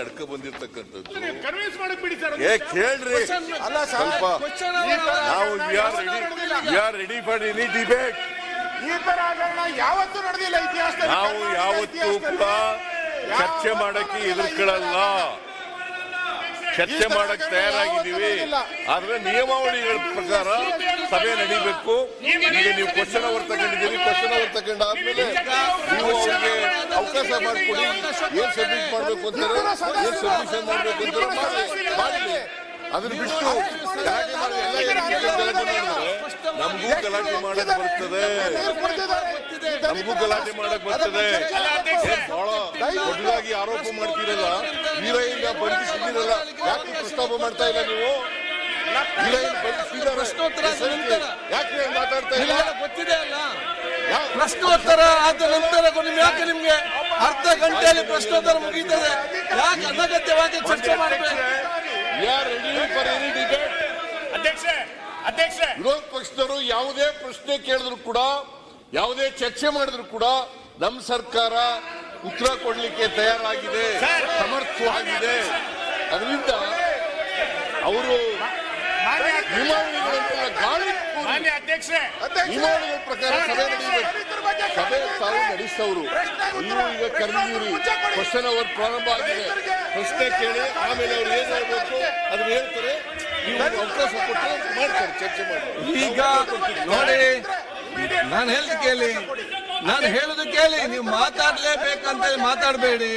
ಅಡ್ಕ ಬಂದಿರ್ತಕ್ಕಂಥದ್ದು convince ಮಾಡಕ್ ಬಿಡಿ sir. ಕೇಳ್ರಿ ಅಲ್ಲ ಸ್ವಲ್ಪ ನಾವು we are ready for any debate. ಈ ತರ ಹಗರಣ ಯಾವತ್ತೂ ನಡೆದಿಲ್ಲ ಇತಿಹಾಸದಲ್ಲಿ. ನಾವು ಯಾವತ್ತೂ ಕೂಡ ಚರ್ಚೆ ಮಾಡಕ್ಕೆ ಎದುರ್ಕೊಳ್ಳಲ್ಲ, ಚರ್ಚೆ ಮಾಡಕ್ ತಯಾರಾಗಿದ್ದೀವಿ. ಆದ್ರೆ ನಿಯಮಾವಳಿಗಳ ಪ್ರಕಾರ ಸಭೆ ನಡೀಬೇಕು. ಈಗ ನೀವು ಕ್ವಶನ್ ಅವರ್ ತಗೊಂಡಿದ್ದೀರಿ, ಕ್ವಶನ್ ಅವರ್ ತಗೊಂಡಾದ್ಮೇಲೆ ನೀವು ಅವ್ರಿಗೆ ಅವಕಾಶ ಮಾಡಿಕೊಡಿ. ಏನ್ ಸಬ್ಮಿಟ್ ಮಾಡ್ಬೇಕು ಅಂತಾರೆ, ಏನ್ ಸಬ್ಮಿಷನ್ ಮಾಡ್ಬೇಕು ಅಂತಾರೆ ಮಾಡಲಿ. ಅದನ್ನ ಬಿಟ್ಟು ಗಲಾಟೆ ಮಾಡಿ ನಮಗೂ ಗಲಾಟೆ ಮಾಡಕ್ ಬರ್ತದೆ, ನಮಗೂ ಗಲಾಟೆ ಮಾಡಕ್ ಬರ್ತದೆ. ಬಹಳ ದೊಡ್ಡದಾಗಿ ಆರೋಪ ಮಾಡ್ತೀರಲ್ಲ, ವೀರಯ್ಯ ಬಂಧಿಸಿದಿರಲ್ಲ, ಯಾಕೆ ಪ್ರಸ್ತಾಪ ಮಾಡ್ತಾ ಇಲ್ಲ ನೀವು? ಯಾಕೆ ಮಾತಾಡ್ತಾ ಇಲ್ಲ? ಗೊತ್ತಿದೆ ಅಲ್ಲ, ಪ್ರಶ್ನೋತ್ತರ ಆದ ನಂತರ ಯಾಕೆ ನಿಮ್ಗೆ ಅರ್ಧ ಗಂಟೆಯಲ್ಲಿ ಪ್ರಶ್ನೋತ್ತರ ಮುಗೀತದೆ? ಯಾಕೆ ಅನಗತ್ಯವಾಗಿ ಚರ್ಚೆ ಮಾಡಬೇಕು? ವಿರೋಧ ಪಕ್ಷದವರು ಯಾವುದೇ ಪ್ರಶ್ನೆ ಕೇಳಿದ್ರು ಕೂಡ, ಯಾವುದೇ ಚರ್ಚೆ ಮಾಡಿದ್ರು ಕೂಡ ನಮ್ಮ ಸರ್ಕಾರ ಉತ್ತರ ಕೊಡ್ಲಿಕ್ಕೆ ತಯಾರಾಗಿದೆ, ಸಮರ್ಥವಾಗಿದೆ. ಅದರಿಂದ ಅವರು ಗಾಳಿ ನಿಯಮಾವಳಿಗಳ ಪ್ರಕಾರ ಸಭೆ ನಡೆಯಬೇಕು. ಸಭೆ ತಾವು ನಡೆಸೋರು, ನೀವು ಈಗ ಕರೆದಿದ್ದೀರಿ, ಕ್ವಶನ್ ಅವರ್ ಪ್ರಾರಂಭ ಆಗಿದೆ. ಪ್ರಶ್ನೆ ಕೇಳಿ ಆಮೇಲೆ ಅವ್ರು ಏನ್ ಹೇಳ್ಬೇಕು ಅದನ್ನ ಹೇಳ್ತಾರೆ. ನೀವು ಅವಕಾಶ ಕೊಟ್ಟು ಮಾಡ್ತಾರೆ, ಚರ್ಚೆ ಮಾಡಿ. ಈಗ ನೋಡಿ, ನಾನು ಹೇಳುದು ಕೇಳಿ, ನೀವು ಮಾತಾಡ್ಲೇಬೇಕಂತ ಮಾತಾಡಬೇಡಿ.